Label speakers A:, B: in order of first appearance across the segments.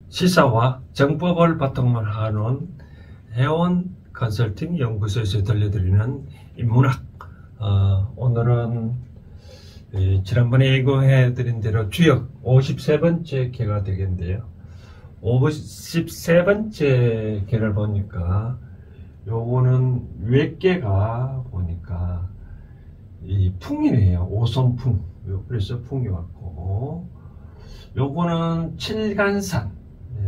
A: 시사와 정법을 바탕으로 하는 해온 컨설팅 연구소에서 들려드리는 인문학. 오늘은 지난번에 예고해드린 대로 주역 53번째 개가 되겠는데요. 53번째 개를 보니까 요거는 외개가 보니까 이 풍이네요. 오손풍. 그래서 풍이 왔고, 요거는 칠간산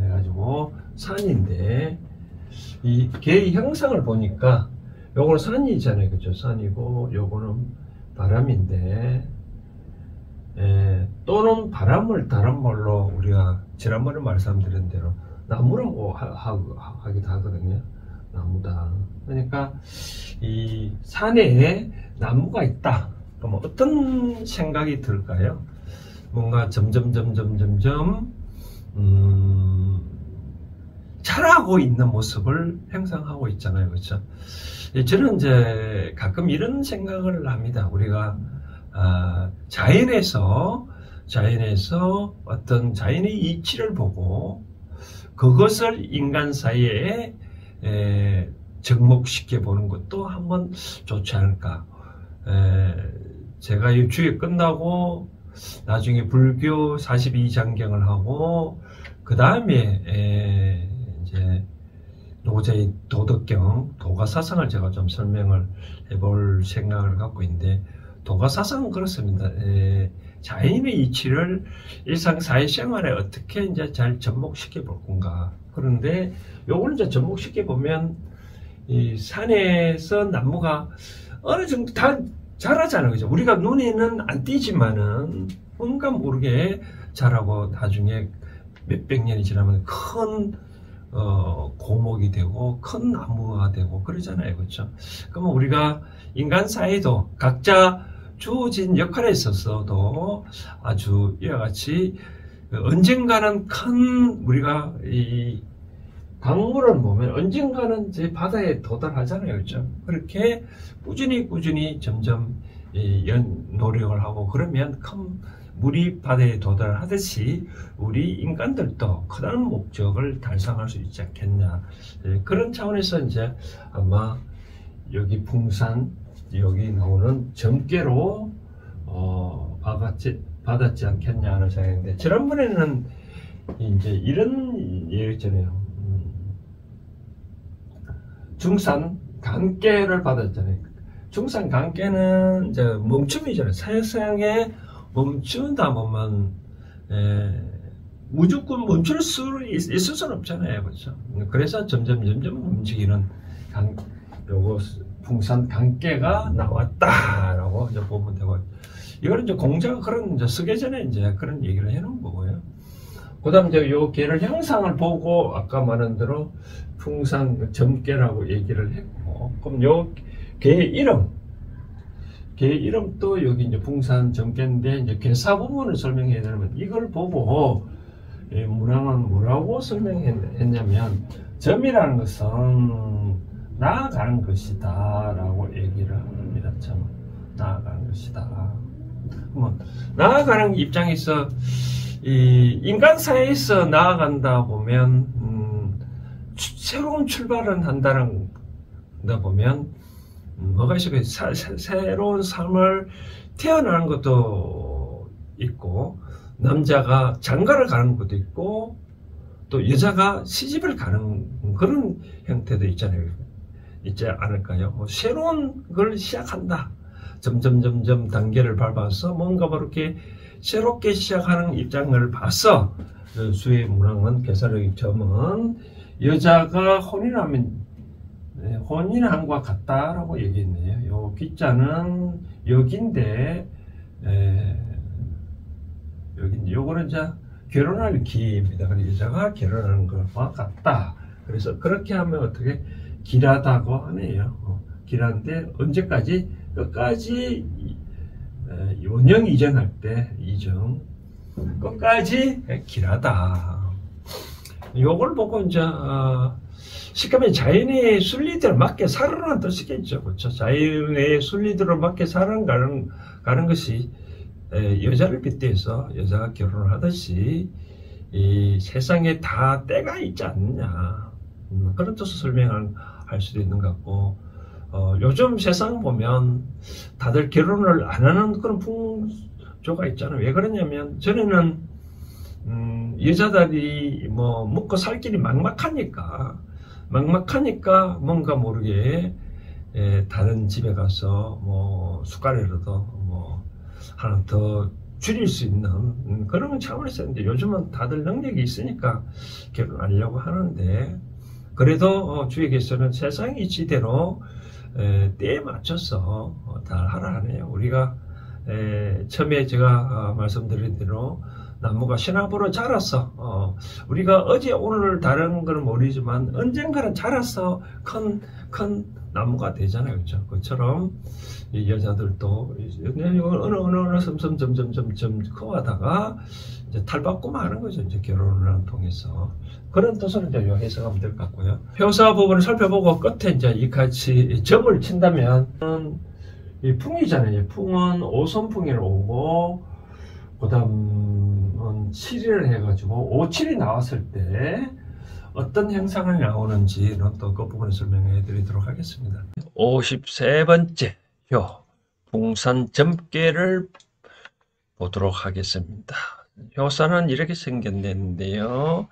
A: 해가지고 산인데, 이 개의 형상을 보니까 요거는 산이잖아요. 그죠? 산이고 요거는 바람인데, 또는 바람을 다른 말로 우리가 지난번에 말씀드린 대로 나무라고 하기도 하거든요. 나무다. 그러니까 이 산에 나무가 있다. 그럼 어떤 생각이 들까요? 뭔가 점점 자라고 있는 모습을 형상하고 있잖아요. 그렇죠? 저는 이제 가끔 이런 생각을 합니다. 우리가 자연에서 어떤 자연의 이치를 보고 그것을 인간 사이에 접목시켜 보는 것도 한번 좋지 않을까. 제가 이 주에 끝나고 나중에 불교 42장경을 하고 그 다음에 이제 노자의 도덕경, 도가사상을 제가 좀 설명을 해볼 생각을 갖고 있는데, 도가사상은 그렇습니다. 자연의 이치를 일상 사회생활에 어떻게 이제 잘 접목시켜 볼 건가. 그런데 요걸 이제 접목시켜 보면 이 산에서 나무가 어느 정도 다 자라잖아요. 그죠? 우리가 눈에는 안 띄지만은 뭔가 모르게 자라고 나중에 몇백 년이 지나면 큰 고목이 되고 큰 나무가 되고 그러잖아요. 그렇죠? 그러면 우리가 인간 사이도 각자 주어진 역할에 있어서도 아주 이와 같이 언젠가는 큰 우리가 이 강물을 보면 언젠가는 제 바다에 도달하잖아요. 그렇죠? 그렇게 꾸준히 점점 노력을 하고 그러면 큰 물이 바다에 도달하듯이 우리 인간들도 크다는 목적을 달성할 수 있지 않겠냐. 그런 차원에서 이제 아마 여기 풍산 여기 나오는 점괘로 받았지 않겠냐 하는 생각인데, 지난번에는 이제 이런 얘기였잖아요. 중산 간깨를 받았잖아요. 중산 간깨는 이제 멈춤이잖아요. 사역상에 멈춘다 보면 무조건 멈출 수 있을 수는 없잖아요. 그렇죠? 그래서 점점 움직이는 요거 풍산 간깨가 나왔다라고 이제 보면 되고, 이거는 이제 공자가 그런 이제 서계전에 이제 그런 얘기를 해놓은 거고요. 그다음 이제 요 개를 형상을 보고 아까 말한 대로 풍산 점괘라고 얘기를 했고, 그럼 요 개 이름도 여기 이제 풍산 점괘인데, 이제 괴사 부분을 설명해야 되면 이걸 보고 문왕은 뭐라고 설명했냐면, 점이라는 것은 나아가는 것이다 라고 얘기를 합니다. 점, 나아가는 것이다. 그러면 나아가는 입장에서 이 인간 사회에서 나아간다 보면 새로운 출발을 한다는 다 보면 뭐가 있어요? 새로운 삶을 태어나는 것도 있고, 남자가 장가를 가는 것도 있고, 또 여자가 시집을 가는 그런 형태도 있잖아요. 있지 않을까요? 뭐 새로운 걸 시작한다. 점점 단계를 밟아서 뭔가 이렇게 새롭게 시작하는 입장을 봐서 수의 문왕은 괴사력의 점은 여자가 혼인한 것과 같다라고 얘기했네요. 요 기자는 여기인데, 요거는 이제 결혼할 기입니다. 그래서 여자가 결혼하는 것과 같다. 그래서 그렇게 하면 어떻게 길하다고 하네요. 길한데 언제까지? 끝까지 원형 이전할 때 이정 끝까지 길하다. 요걸 보고 이제 시커면 자연의 순리대로 맞게 살아라는 뜻이겠죠. 그렇죠? 자연의 순리대로 맞게 살아가는 것이 여자를 빗대서 여자가 결혼을 하듯이 이 세상에 다 때가 있지 않느냐, 그런 뜻을 설명을 할 수도 있는 것 같고, 요즘 세상 보면 다들 결혼을 안 하는 그런 풍조가 있잖아요. 왜 그러냐면 전에는 여자들이 뭐 먹고 살 길이 막막하니까 뭔가 모르게 다른 집에 가서 뭐 숟가락이라도 뭐 하나 더 줄일 수 있는 그런 차원에서 했는데, 요즘은 다들 능력이 있으니까 결혼하려고 하는데, 그래도 주에게서는 세상이 지대로 때에 맞춰서 다 하라 하네요. 우리가 처음에 제가 말씀드린 대로 나무가 시나브로 자라서 우리가 어제 오늘 다른 건 모르지만 언젠가는 자라서 큰 나무가 되잖아요. 그렇죠? 그처럼 이 여자들도 어느 점점 커가다가 이제 탈바꿈 하는 거죠. 이제 결혼을 통해서. 그런 뜻으로 이제 해석하면 될 것 같고요. 효사 부분을 살펴보고 끝에 이제 이같이 점을 친다면, 이 풍이잖아요. 풍은 오선풍이로 오고, 그 다음은 7을 해가지고 5, 7이 나왔을 때 어떤 형상을 나오는지는 또 그 부분을 설명해 드리도록 하겠습니다. 53번째 효, 풍산 점괘를 보도록 하겠습니다. 효사는 이렇게 생겼는데요.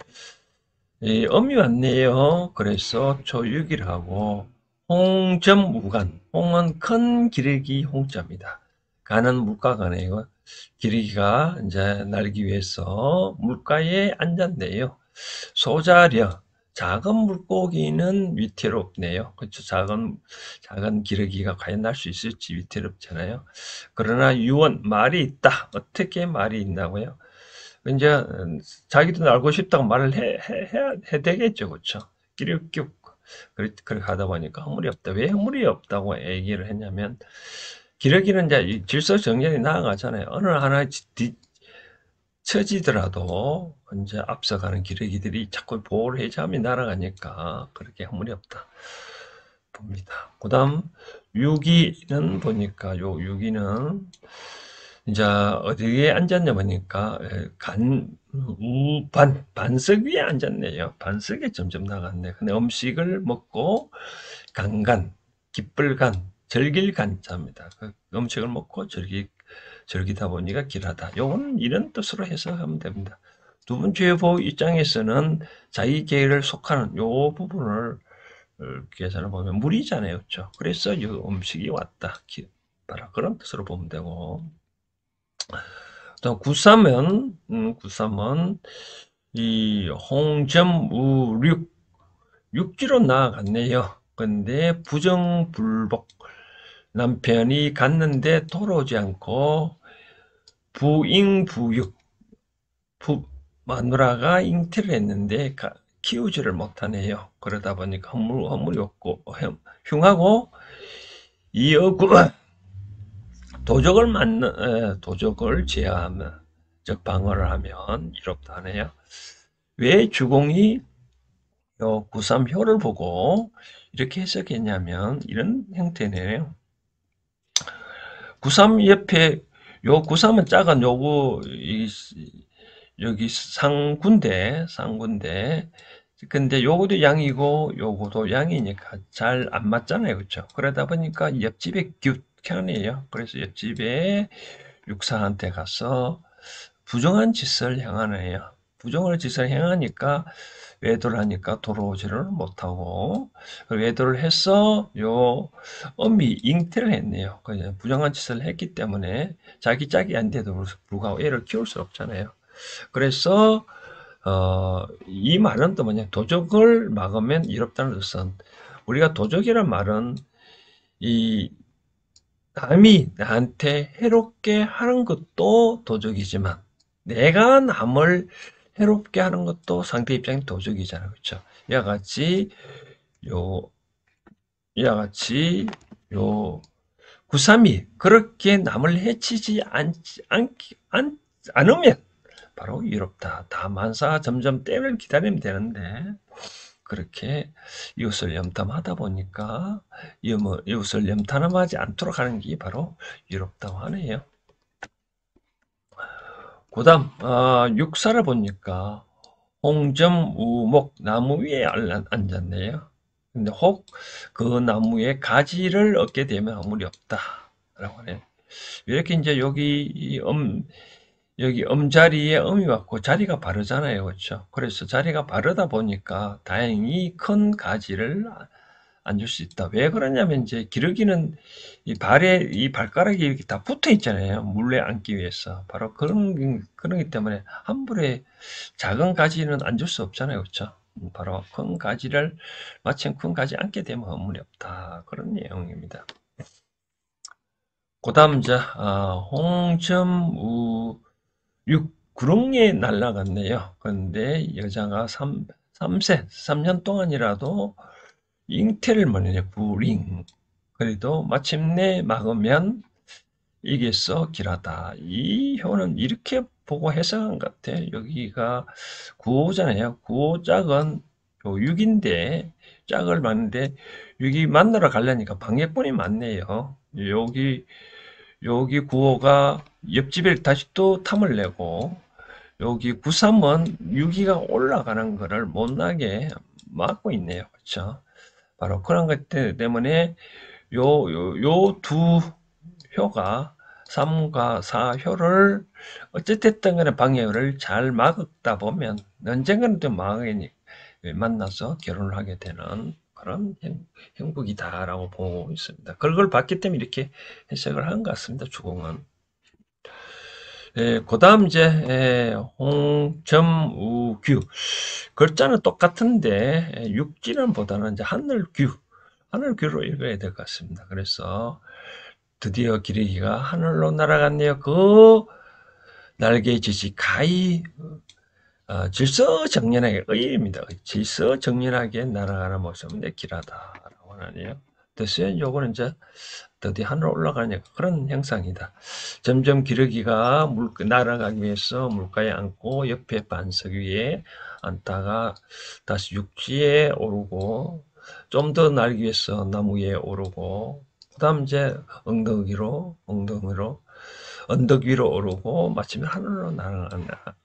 A: 음이 왔네요. 그래서 초육이라고, 홍점우간, 홍은 큰 기러기 홍자입니다. 간은 물가가네요. 기러기가 이제 날기 위해서 물가에 앉았네요. 소자려, 작은 물고기는 위태롭네요. 그렇죠. 작은 기러기가 과연 날 수 있을지 위태롭잖아요. 그러나 유언, 말이 있다. 어떻게 말이 있나고요? 이제 자기도 알고 싶다고 말을 해 되겠죠. 그렇죠. 끼룩끼룩 그렇게 하다 보니까 허물이 없다. 왜 허물이 없다고 얘기를 했냐면, 기러기는 이제 질서 정연이 나아가잖아요. 어느 하나 처지더라도 이제 앞서가는 기러기들이 자꾸 보호를 해자면 날아가니까 그렇게 허물이 없다 봅니다. 그 다음 유기는 보니까, 요 유기는 이제 어디에 앉았냐 보니까 반석 위에 앉았네요. 반석에 점점 나갔네. 근데 음식을 먹고 강간, 기쁠간, 절길간자입니다. 그 음식을 먹고 절기다 보니까 길하다. 요건 이런 뜻으로 해석하면 됩니다. 두 번째 보 입장에서는 자기 계를 속하는 요 부분을 계산을 보면 물이잖아요. 그렇죠? 그래서 이 음식이 왔다. 바로 그런 뜻으로 보면 되고, 또 구삼은 이 홍점우륙, 육지로 나아갔네요. 근데 부정불복, 남편이 갔는데 돌아오지 않고 부잉부육, 마누라가 잉태를 했는데 키우지를 못하네요. 그러다 보니까 허물이 없고 흉하고 이어구 도적을 제어하면, 즉 방어를 하면 이롭다 하네요. 왜 주공이 요 구삼효를 보고 이렇게 해석했냐면, 이런 형태네요. 구삼 옆에, 요 구삼은 작은 요거 여기 상군데, 근데 요거도 양이고 요거도 양이니까 잘 안 맞잖아요. 그렇죠? 그러다 보니까 옆집에 격하네요. 그래서 옆집에 육사한테 가서 부정한 짓을 행하네요. 부정한 짓을 행하니까 외도를 하니까 돌아오지를 못하고, 외도를 해서 요 엄이 잉태를 했네요. 부정한 짓을 했기 때문에 자기 짝이 안 돼도 불구하고 애를 키울 수 없잖아요. 그래서 이 말은 또 뭐냐, 도적을 막으면 이롭다는 뜻은, 우리가 도적이란 말은 이 남이 나한테 해롭게 하는 것도 도적이지만, 내가 남을 해롭게 하는 것도 상대 입장이 도적이잖아요. 그렇죠? 이와 같이 요 구삼이 그렇게 남을 해치지 않으면 바로 이롭다. 다만사 점점 때를 기다리면 되는데, 그렇게 이웃을 염탐하다 보니까 이웃을 염탐하지 않도록 하는 게 바로 이롭다고 하네요. 그 다음 육사를 보니까 홍점 우목 나무 위에 앉았네요. 근데 혹 그 나무의 가지를 얻게 되면 아무리 없다라고 하네요. 이렇게 이제 여기 자리에 음이 왔고 자리가 바르잖아요. 그렇죠? 그래서 자리가 바르다 보니까 다행히 큰 가지를 안 줄 수 있다. 왜 그러냐면 이제 기러기는 이 발가락이 이렇게 다 붙어 있잖아요. 물에 앉기 위해서. 바로 그런기 때문에 함부로 작은 가지는 안 줄 수 없잖아요. 그렇죠? 바로 큰 가지를 마침 큰 가지 앉게 되면 허물이 없다. 그런 내용입니다. 그 다음 이제 홍점우 6 구렁이에 날아갔네요. 그런데 여자가 3년 동안이라도 잉태를 벌이네. 구링. 그래도 마침내 막으면 이게서 길하다. 이 효는 이렇게 보고 해석한 것 같아. 여기가 구호잖아요. 구호 짝은 6인데 짝을 봤는데 6이 만나러 가려니까 방해꾼이 많네요. 여기 구호가 옆집에 다시 또 탐을 내고 여기 93은 6기가 올라가는 거를 못나게 막고 있네요. 그렇죠? 바로 그런 것 때문에 요 두 효가 3과 4효를 어쨌든 간에 방해를 잘 막다 보면 언젠가는 또 망하게 만나서 결혼을 하게 되는 그런 형국이다라고 보고 있습니다. 그걸 봤기 때문에 이렇게 해석을 한 것 같습니다. 주공은. 그 다음 이제 홍점우규 글자는 똑같은데 육지는 보다는 이제 하늘규로 읽어야 될 것 같습니다. 그래서 드디어 기러기가 하늘로 날아갔네요. 그 날개의 짓이 가히 질서정연하게 의입니다. 질서정연하게 날아가는 모습은 길하다라고 하네요. 뜻은 요거는 이제 드디어 하늘 올라가니까 그런 형상이다. 점점 기러기가 날아가기 위해서 물가에 앉고 옆에 반석 위에 앉다가 다시 육지에 오르고 좀 더 날기 위해서 나무 위에 오르고 그 다음 이제 언덕 위로 오르고 마침내 하늘로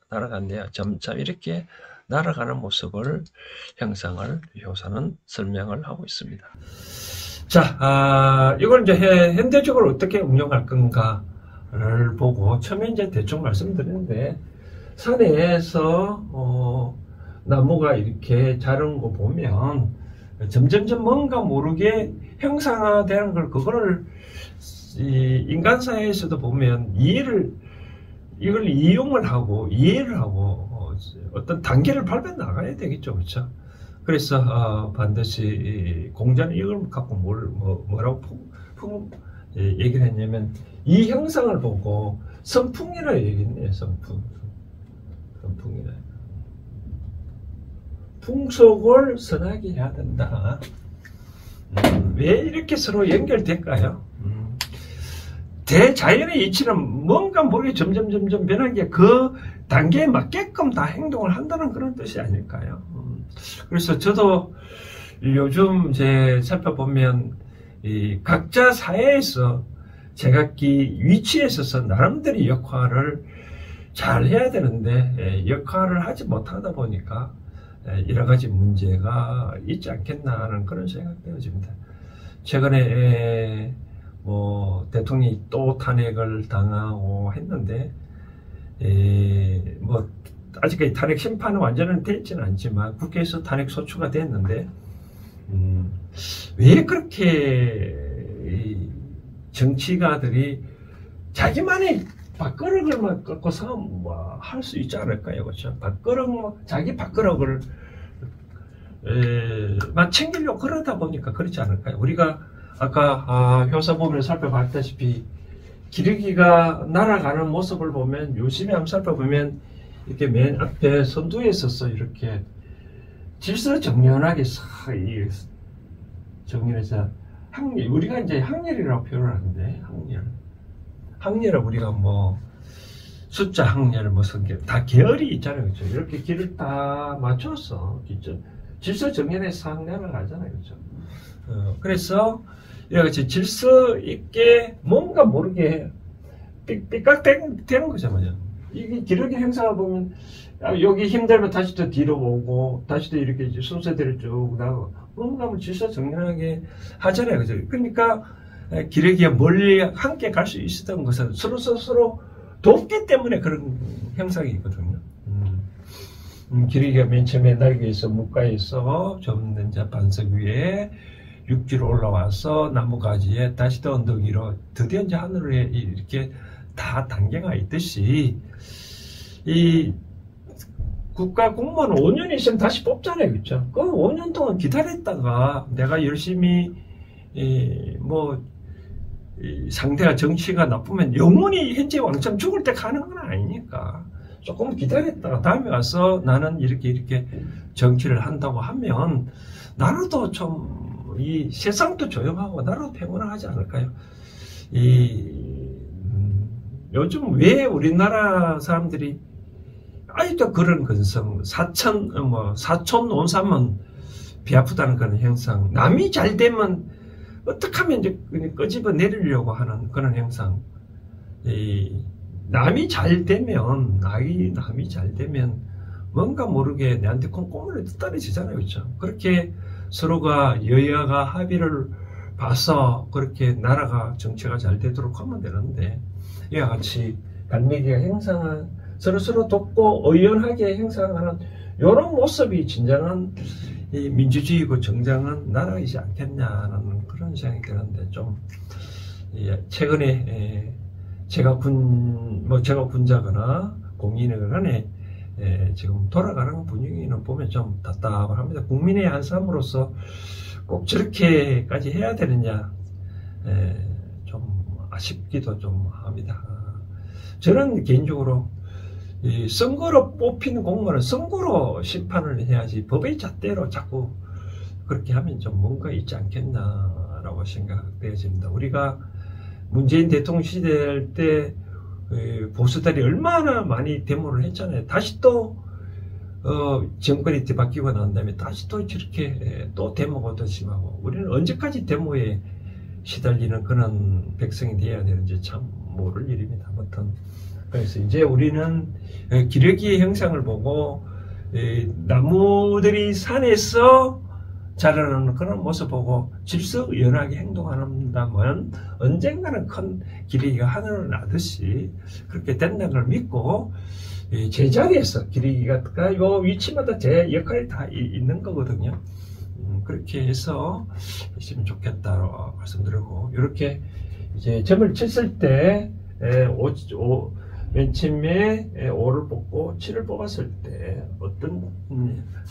A: 날아간대요. 점점 이렇게 날아가는 모습을 형상을 효사는 설명을 하고 있습니다. 자, 이걸 이제 현대적으로 어떻게 응용할 건가를 보고 처음에 이제 대충 말씀드렸는데 산에서 나무가 이렇게 자른 거 보면 점점점 뭔가 모르게 형상화되는 걸 그거를 인간 사회에서도 보면 이걸 이용을 하고 이해를 하고 어떤 단계를 밟아 나가야 되겠죠, 그렇죠? 그래서 반드시 공자는 이걸 갖고 뭐라고 얘기를 했냐면 이 형상을 보고 선풍이라 얘기했네요. 선풍이라. 풍속을 선하게 해야 된다. 왜 이렇게 서로 연결될까요? 대자연의 이치는 뭔가 모르게 점점 변한 게 그 단계에 맞게끔 다 행동을 한다는 그런 뜻이 아닐까요? 그래서 저도 요즘 이제 살펴보면 각자 사회에서 제각기 위치에 있어서 나름대로 역할을 잘 해야 되는데 역할을 하지 못하다 보니까 여러 가지 문제가 있지 않겠나 하는 그런 생각이 되어집니다. 최근에 대통령이 또 탄핵을 당하고 했는데 아직까지 탄핵 심판은 완전히 되지는 않지만 국회에서 탄핵 소추가 됐는데 왜 그렇게 정치가들이 자기만의 밥그릇을만 꺾어서 할 수 있지 않을까요? 그렇죠? 자기 밥그릇을 만 챙기려고 그러다 보니까 그렇지 않을까요? 우리가 아까 효사보면을 살펴봤다시피 기러기가 날아가는 모습을 보면 유심히 한번 살펴보면 이렇게 맨 앞에 선두에 서서 이렇게 질서정연하게 정연해서 우리가 이제 항렬이라고 표현을 하는데 항렬을 우리가 숫자 항렬 다 계열이 있잖아요. 그렇죠? 이렇게 길을 다 맞춰서 질서정연해서 항렬을 하잖아요. 그렇죠? 그래서 이렇게 질서 있게 뭔가 모르게 삐깍대는 거잖아요. 이게 기러기 행사를 보면 여기 힘들면 다시 또 뒤로 오고 다시 또 이렇게 이제 순서대로 쭉 나가고 뭔가 질서정연하게 하잖아요. 그죠? 그러니까 기러기가 멀리 함께 갈 수 있었던 것은 서로 돕기 때문에 그런 형상이 있거든요. 기러기가 맨 처음에 날개에서 물가에서 접는 이제 반석 위에 육지로 올라와서 나무가지에 다시 또 언덕 위로 드디어 이제 하늘에 이렇게 다 단계가 있듯이 이 국가 공무원 5년 있으면 다시 뽑잖아요. 그렇죠? 그 5년 동안 기다렸다가 내가 열심히 상대가 정치가 나쁘면 영원히 현재 왕처럼 죽을 때 가는 건 아니니까 조금 기다렸다가 다음에 와서 나는 이렇게 정치를 한다고 하면 나라도 좀 이 세상도 조용하고 나라도 평온하지 않을까요? 요즘 왜 우리나라 사람들이 아직도 그런 근성, 사촌 온삼은 비 아프다는 그런 형상, 남이 잘 되면 어떻게 하면 이제 끄집어 내리려고 하는 그런 형상, 남이 잘 되면 뭔가 모르게 내한테 콩고물이 떨어지잖아요. 그렇죠? 그렇게 서로가 여야가 합의를 봐서 그렇게 나라가 정치가 잘 되도록 하면 되는데 이와 같이 갈매기가 행상한 서로 돕고 의연하게 행상하는 이런 모습이 진정한 이 민주주의고 정당한 나라이지 않겠냐는 그런 생각이 드는데 좀 최근에 제가 군자거나 공인이거나 지금 돌아가는 분위기는 보면 좀 답답합니다. 국민의 한 사람으로서 꼭 저렇게까지 해야 되느냐 좀 아쉽기도 좀 합니다. 저는 개인적으로 이 선거로 뽑힌 공무원은 선거로 심판을 해야지 법의 잣대로 자꾸 그렇게 하면 좀 뭔가 있지 않겠나라고 생각되어집니다. 우리가 문재인 대통령 시대 때 보수들이 얼마나 많이 데모를 했잖아요. 다시 또 정권이 뒤바뀌고 난 다음에 다시 또 저렇게 또 데모가 더 심하고 우리는 언제까지 데모에 시달리는 그런 백성이 되어야 되는지 참 모를 일입니다. 아무튼 그래서 이제 우리는 기러기의 형상을 보고 나무들이 산에서 자라나는 그런 모습 보고 질서연하게 행동한다면 언젠가는 큰 기러기가 하늘을 나듯이 그렇게 된다는 걸 믿고 제자리에서 기러기가 요 위치마다 제 역할이 다 있는 거거든요. 그렇게 해서 했으면 좋겠다고 말씀드리고 이렇게 이제 점을 쳤을 때 맨 처음에 5를 뽑고 7을 뽑았을 때 어떤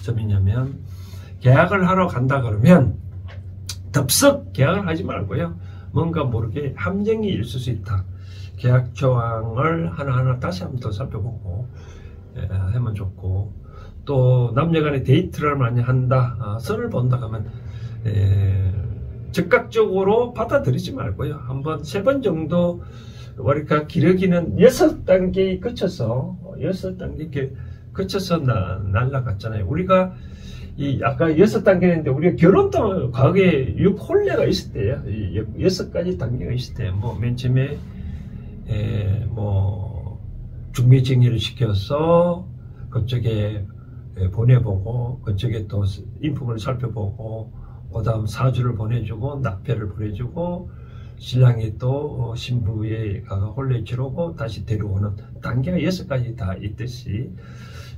A: 점이냐면 계약을 하러 간다 그러면 덥석 계약을 하지 말고요. 뭔가 모르게 함정이 있을 수 있다. 계약 조항을 하나하나 다시 한번 더 살펴보고 하면 좋고 또 남녀간의 데이트를 많이 한다. 선을 본다 하면 즉각적으로 받아들이지 말고요. 한번 3번 정도 우리가 기러기는 6단계에 거쳐서 날아갔잖아요. 우리가 아까 6단계인데 우리가 결혼도 과거에 6혼례가 있을 때요. 6가지 단계가 있을 때 맨 처음에 중매정리를 시켜서 그쪽에 보내보고 그쪽에 또 인품을 살펴보고 그 다음 사주를 보내주고 낙패를 보내주고 신랑이 또 신부에 가가 혼례 치르고 다시 데려오는 단계가 6가지 다 있듯이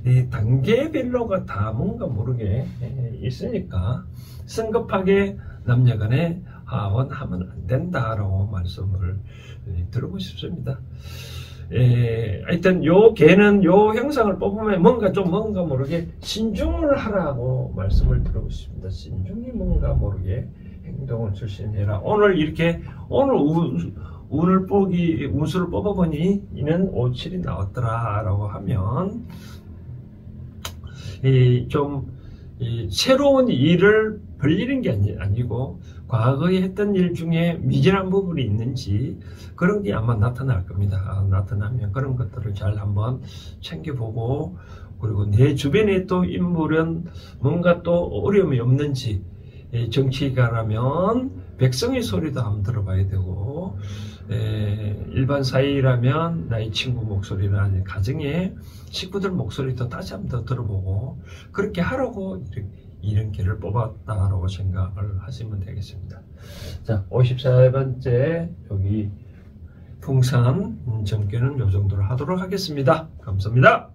A: 이 단계별로가 다 뭔가 모르게 있으니까 성급하게 남녀간에 하원하면 안 된다라고 말씀을 드리고 싶습니다. 하여튼 요 개는 요 형상을 뽑으면 뭔가 모르게 신중을 하라고 말씀을 드리고 싶습니다. 신중히 뭔가 모르게 행동을 조심해라. 오늘 운수를 뽑아보니 이는 5, 7이 나왔더라라고 하면 새로운 일을 벌리는 게 아니고 과거에 했던 일 중에 미진한 부분이 있는지 그런 게 아마 나타날 겁니다. 나타나면 그런 것들을 잘 한번 챙겨보고 그리고 내 주변에 또 인물은 뭔가 또 어려움이 없는지 정치가라면 백성의 소리도 한번 들어봐야 되고, 일반 사회라면 나의 친구 목소리나 아니면 가정의 식구들 목소리도 다시 한번 더 들어보고, 그렇게 하라고 이런 길을 뽑았다라고 생각을 하시면 되겠습니다. 자, 54번째 여기 풍산 정계는 요 정도로 하도록 하겠습니다. 감사합니다.